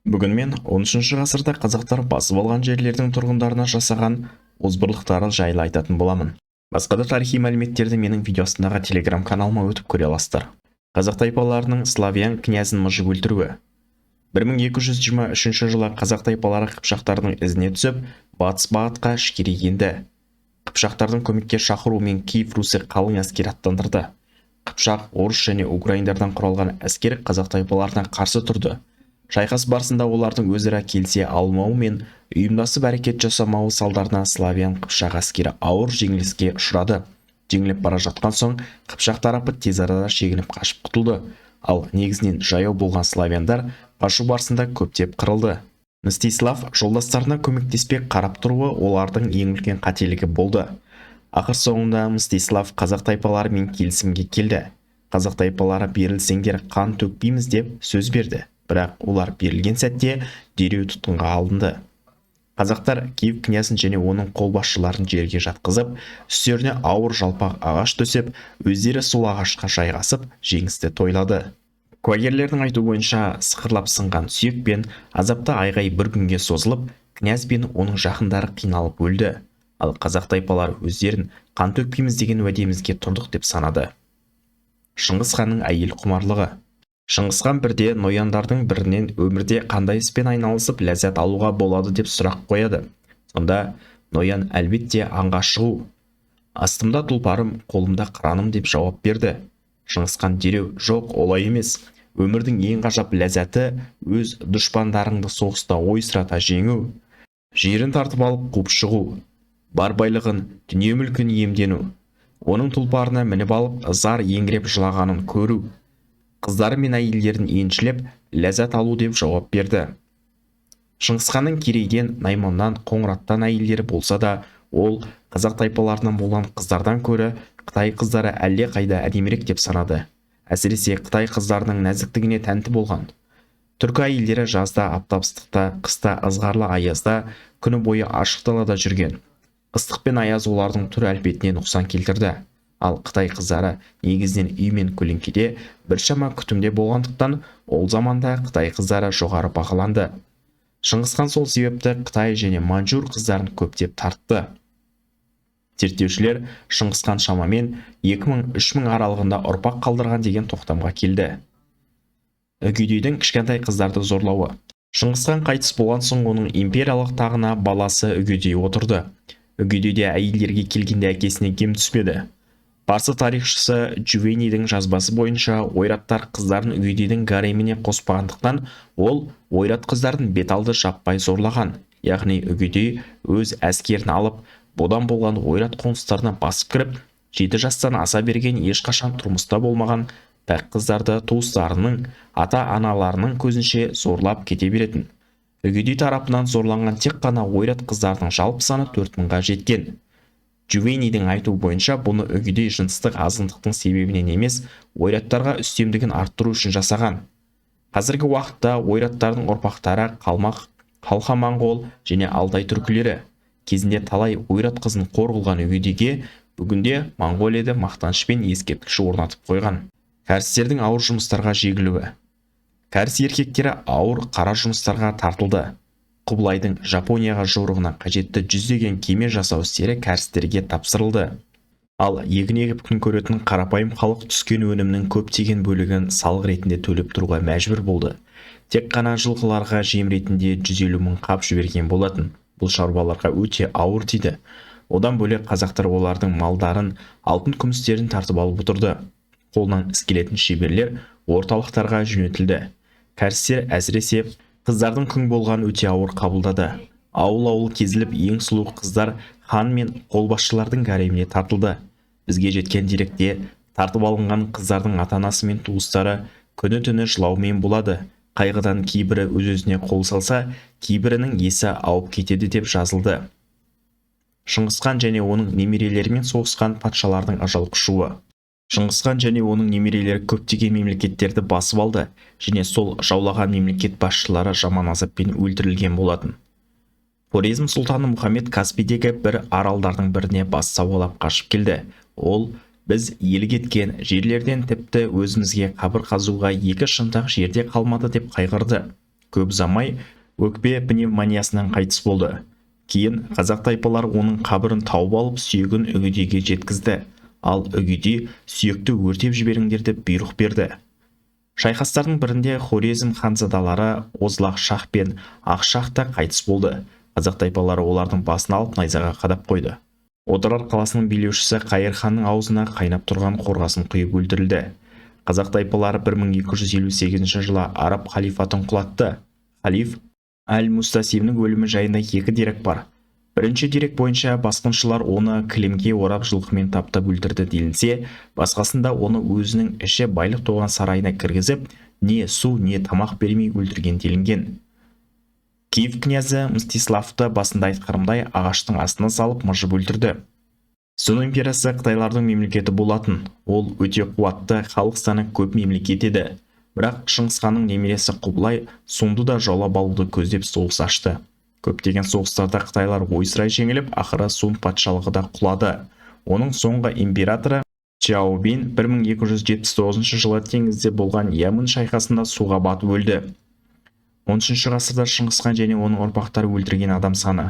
Бүгін мен 13 ғасырда қазақтар басып алған жерлердің тұрғындарына жасаған озбырлықтары жайлы айтатын боламын. Басқа да тарихи мәліметтерді менің видеосындағы телеграм каналыма өтіп көре аласыздар. Қазақ тайпаларының славян князін Мыжы өлтіруі. 1223 жылы қазақ тайпалары қыпшақтардың ізіне түсіп, батыс бағытқа әшкере енді. Қыпшақтардың көмекке шақыруымен Киев Русі қалың әскер аттандырды. Қыпшақ, орыс және украиндардан құралған әскер қазақ тайпаларына қарсы тұрды. Шайқас барысында олардың өзара келісе алмауы мен ұйымдасып әрекет жасамауы салдарынан славян қыпшақ әскері ауыр жеңіліске ұшырады. Жеңіліп бара жатқан соң қыпшақ тарапы тез арада шегініп қашып құтылды. Ал негізінен жаяу болған славяндар қашу барысында көптеп қырылды. Мстислав жолдастарына көмектеспек қарап тұруы олардың ең үлкен қателігі болды. Ақыр соңында Мстислав қазақ тайпаларымен келісімге келді. Қазақ тайпалары берілсеңдер қан төкпейміз деп сөз берді. Бірақ олар берілген сәтте дереу тұтқынға алынды. Қазақтар Киев князін және оның қолбасшыларын жерге жатқызып, үстеріне ауыр жалпақ ағаш төсеп, өздері сол ағашқа жайғасып, жеңісті тойлады. Куәгерлердің айтуы бойынша сықырлап сынған сүйек пен азапта айғай бір күнге созылып, князь бен оның жақындары қиналып өлді. Ал қазақ тайпалары өздерін қан төкпейміз деген уәдемізге тұрдық деп санады. Шыңғыс ханның әйел құмарлығы. Шыңғыс хан бірде нояндардың бірінен өмірде қандай іспен айналысып ләззат алуға болады деп сұрақ қояды. Сонда ноян әлбетте аңға шығу. Астымда тұлпарым, қолымда қыраным деп жауап берді. Шыңғыс хан дереу жоқ олай емес. Өмірдің ең ғажап ләззаты өз дұшпандарыңды соғыста ойсырата жеңу. Жерін тартып алып қуып шығу. Бар байлығын, дүние мүлкін иемдену. Оның тұлпарына мініп алып зар еңіреп жылағанын көру. Қыздары мен әйелдерін еншілеп ләззат алу деп жауап берді. Шыңғыс ханның керейден, найманнан, қоңыраттан әйелдері болса да, ол қазақ тайпаларынан болған қыздардан көрі Қытай қыздары әлде қайда әдемірек деп санады. Әсіресе Қытай қыздарының нәзіктігіне тәнті болған. Түркі әйелдері жазда аптап ыстықта, қыста ызғарлы аязда, күні бойы ашық далада жүрген. Ыстық пен аяз олардың түр әлпетіне нұқсан келтірді. Ал Қытай қыздары негізінен үй мен көлеңкеде біршама күтімде болғандықтан, ол заманда Қытай қыздары жоғары бағаланды. Шыңғыс хан сол себепті Қытай және манжур қыздарын көптеп тартты. Зерттеушілер Шыңғыс хан шамамен 2000-3000 аралығында ұрпақ қалдырған деген тоқтамға келді. Үгедейдің кішкентай қыздарды зорлауы. Шыңғыс хан қайтыс болған соң оның империялық тағына баласы Үгедей отырды. Үгедейде әйелдерге келгенде әкесіне кем түспеді. Парсы тарихшысы Джувейнидің жазбасы бойынша ойраттар қыздарын Үгедейдің гареміне қоспағандықтан, ол ойрат қыздарын бет алды жаппай зорлаған. Яғни Үгедей өз әскерін алып, бодан болған ойрат қоныстарына басып кіріп, 7 жастан аса берген ешқашан тұрмыста болмаған пәк қыздарды туыстарының, ата-аналарының көзінше зорлап кете беретін. Үгедей тарапынан зорланған тек қана ойрат қыздардың жалпы саны 4000-ға жеткен. Джувейнидің айтуы бойынша бұны Үгедей жыныстық азғындықтың себебінен емес, ойраттарға үстемдігін арттыру үшін жасаған. Қазіргі уақытта ойраттардың ұрпақтары Қалмақ, Қалқа моңғол және Алтай түркілері. Кезінде талай ойрат қызын қор қылған Үгедейге бүгінде Моңғолияда мақтанышпен ескерткіш орнатып қойған. Кәрістердің ауыр жұмыстарға жегілуі. Кәріс еркектері ауыр қара жұмыстарға тартылды. Құбылайдың Жапонияға жорығына қажетті 100-деген кеме жасау істері кәрістерге тапсырылды. Ал егін егіп күн көретін қарапайым халық түскен өнімнің көптеген бөлігін салық ретінде төлеп тұруға мәжбүр болды. Тек қана жылқыларға жем ретінде 150 мың қап жіберген болатын. Бұл шаруаларға өте ауыр тиді. Одан бөлек қазақтар олардың малдарын, алтын күмістерін тартып алып отырды. Қолынан іс келетін шеберлер орталықтарға жөнелтілді. Кәрістер әсіресе қыздардың күң болған өте ауыр қабылдады. Ауыл-ауыл кезіліп ең сұлу қыздар хан мен қолбасшылардың гареміне тартылды. Бізге жеткен деректе тартып алынған қыздардың ата-анасы мен туыстары күні-түні жылаумен болады. Қайғыдан кейбірі өз-өзіне қол салса, кейбірінің есі ауып кетеді деп жазылды. Шыңғыс хан және оның немерелерімен соғысқан патшалардың ажал құшуы. Шыңғыс хан және оның немерелері көптеген мемлекеттерді басып алды және сол жаулаған мемлекет басшылары жаман азаппен өлтірілген болатын. Хорезм сұлтаны Мұхаммед Каспийдегі бір аралдардың біріне бас сауғалап қашып келді. Ол Біз ел кеткен жерлерден тіпті өзімізге қабір қазуға 2 шынтақ жерде қалмады деп қайғырды. көп ұзамай өкпе пневмониясынан қайтыс болды. Кейін қазақ тайпалары оның қабірін тауып алып сүйегін үгедейге жеткізді, ал үгедей сүйекті өртеп жіберіңдер деп бұйрық берді. Шайқастардың бірінде Хорезм ханзадалары Озлақ шах пен Ақшах та қайтыс болды. Қазақ тайпалары олардың басын алып найзаға қадап қойды. Отырар қаласының билеушісі Қайыр ханның аузына қайнап тұрған қорғасын құйып өлтірілді. Қазақ тайпалары 1258 жылы араб халифатын құлатты. Халиф Әл-Мустасимнің өлімі жайында екі дерек бар. Бірінші дерек бойынша басқыншылар оны кілемге орап жылқымен таптап өлтірді делінсе, басқасында оны өзінің іші байлық толған сарайына кіргізіп, не су, не тамақ бермей өлтірген делінген. Киев князі Мстиславты басында айтқанымдай ағаштың астына салып мыжып өлтірді. Сун империясы Қытайлардың мемлекеті болатын. Ол өте қуатты, халық саны көп мемлекет еді. Бірақ Шыңғыс ханның немересі Құбылай Сунды да жаулап алуды көздеп соғыс ашты. Көптеген соғыстарда Қытайлар ойсырай жеңіліп, ақыры Сун патшалығы да құлады. Оның соңғы императоры Чаобин 1279 жылы теңізде болған Ямын шайқасында суға батып өлді. 13 ғасырда Шыңғыс хан және оның ұрпақтары өлтірген адам саны.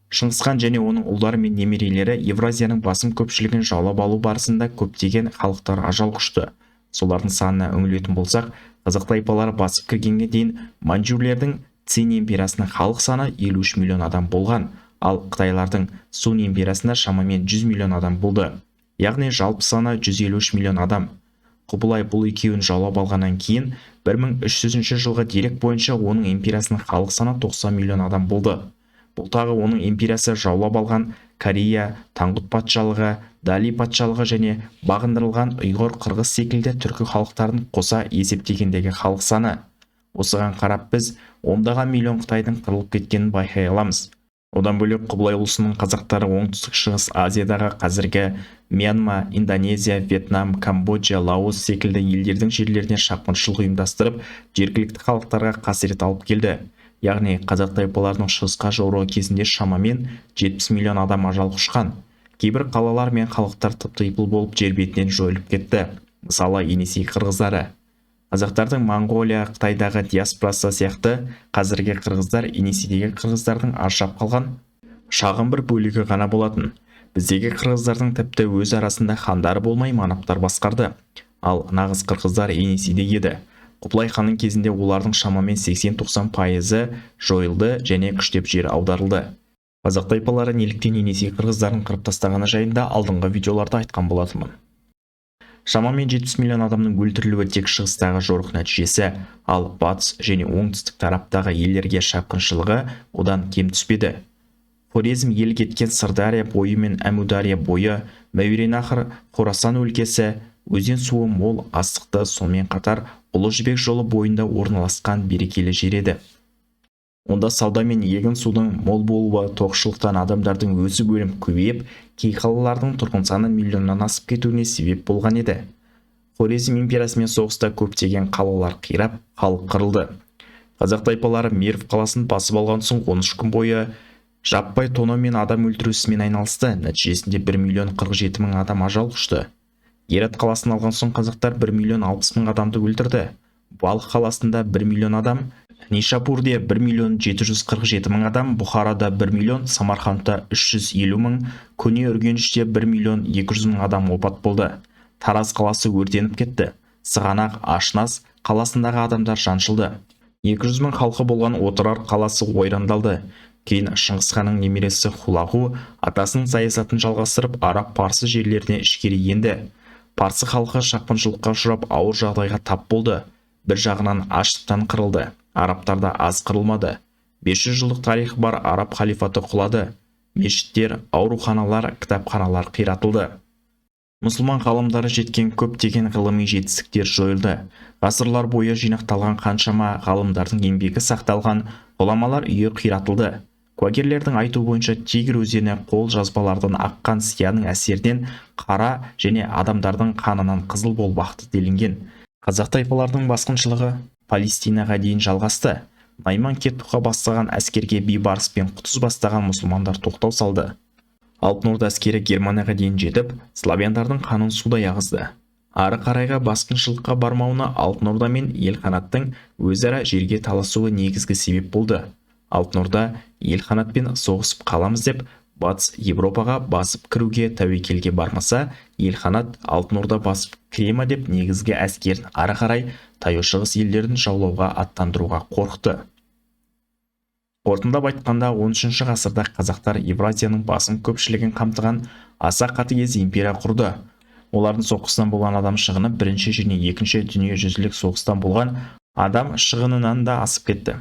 Шыңғыс хан және оның ұлдары мен немерелері Евразияның басым көпшілігін жаулап алу барысында көптеген халықтар ажал құшты. Солардың санына үңілетін болсақ, қазақ тайпалары басып кіргенге дейін маньчжурлердің Цин империясының халық саны 53 миллион адам болған, ал Қытайлардың Сун империясында шамамен 100 миллион адам болды. Яғни жалпы саны 153 миллион адам. Құбылай бұл екеуін жаулап алғаннан кейін 1300 жылғы дерек бойынша оның империясының халық саны 90 миллион адам болды. Бұл тағы оның империясы жаулап алған Корея, Таңғұт патшалығы, Дали патшалығы және бағындырылған ұйғыр, қырғыз секілді түркі халықтарын қоса есептегендегі халық саны. Осыған қарап біз ондаған миллион Қытайдың қырылып кеткенін байқай аламыз. Одан бөлек Құбылай ұлысының қазақтары оңтүстік шығыс Азиядағы қазіргі Мьянма, Индонезия, Вьетнам, Камбоджа, Лаос секілді елдердің жерлеріне шапқыншылық ұйымдастырып, жергілікті халықтарға қасірет алып келді. Яғни қазақ тайпаларының шығысқа жорығы кезінде шамамен 70 миллион адам ажал құшқан. Кейбір қалалар мен халықтар тып-типыл болып жер бетінен жойылып кетті. Мысалы, Енисей қырғыздары. Қазақтардың Монғолия, Қытайдағы диаспорасы сияқты қазіргі қырғыздар Енисейдегі қырғыздардың ажырап қалған шағын бір бөлігі ғана болатын. Біздегі қырғыздардың тіпті өз арасында хандары болмай манаптар басқарды. Ал нағыз қырғыздар Енисейде еді. Құбылай ханның кезінде олардың шамамен 80-90% жойылды және күштеп жер аударылды. Қазақ тайпалары неліктен Енисей қырғыздарын қырып тастағаны жайында алдыңғы видеоларда айтқан болатынмын. Шамамен 70 миллион адамның өлтірілуі тек шығыстағы жорық нәтижесі, ал батыс және оңтүстік тараптағы елдерге шапқыншылығы одан кем түспеді. Хорезм ел кеткен Сырдария бойы мен Әмудария бойы, Мәуереннахр, Хорасан өлкесі, өзен суы мол, астықты, сонымен қатар Ұлы Жібек жолы бойында орналасқан берекелі жер еді. Онда сауда мен егін судың мол болуы, тоқшылықтан адамдардың өсіп өліп көбейіп, кей қалалардың тұрғын саны миллионнан асып кетуіне себеп болған еді. Хорезм империясымен соғыста көптеген қалалар қирап, халық қырылды. Қазақ тайпалары Мерв қаласын басып алған соң 13 күн бойы жаппай тонау мен адам өлтіру ісімен айналысты. Нәтижесінде 1,47 миллион адам ажал құшты. Герат қаласын алған соң қазақтар 1,60 миллион адамды өлтірді. Балық қаласында 1 миллион адам, Нишапурде 1,747 миллион адам, Бұхарада 1 миллион, Самарқандта 350 мың, көне Үргеніште 1,2 миллион адам опат болды. Тараз қаласы өртеніп кетті. Сығанақ, Ашназ қаласындағы адамдар жаншылды. 200 мың халқы болған Отырар қаласы ойрандалды. Кейін Шыңғыс ханның немересі Хулағу атасының саясатын жалғастырып, араб-парсы жерлеріне ішкері енді. Парсы халқы шапқыншылыққа ұшырап ауыр жағдайға тап болды. Бір жағынан аштықтан қырылды. Арабтарда аз қырылмады. 500 жылдық тарихы бар араб халифаты құлады. Мешіттер, ауруханалар, кітапханалар қиратылды. Мұсылман ғалымдары жеткен көптеген ғылыми жетістіктер жойылды. Ғасырлар бойы жинақталған қаншама ғалымдардың еңбегі сақталған, ғұламалар үйі қиратылды. Куәгерлердің айтуы бойынша Тигр өзені қол жазбалардан аққан сияның әсерінен қара және адамдардың қанынан қызыл болып ақты делінген. Қазақ тайпалардың басқыншылығы Палестинаға дейін жалғасты. Найман Кетуға бастаған әскерге Бейбарыс пен Құтыз бастаған мұсылмандар тоқтау салды. Алтын Орда әскері Германияға дейін жетіп, славяндардың қанын судай ағызды. ары қарайға басқыншылыққа бармауына Алтын Орда мен ел қанаттың өзара жерге таласуы негізгі себеп болды. Алтын Орда ел қанатпен соғысып қаламыз деп батыс Европаға басып кіруге тәуекелге бармаса, ел қанат Алтын Орда басып кіре ма деп негізгі әскерін ары қарай таяу шығыс елдерін жаулауға аттандыруға қорықты. Қорытындылап айтқанда 13 ғасырда қазақтар Евразияның басым көпшілігін қамтыған аса қатыгез империя құрды. Олардың соғыстан болған адам шығыны бірінші және екінші дүниежүзілік соғыстан болған адам шығынынан да асып кетті.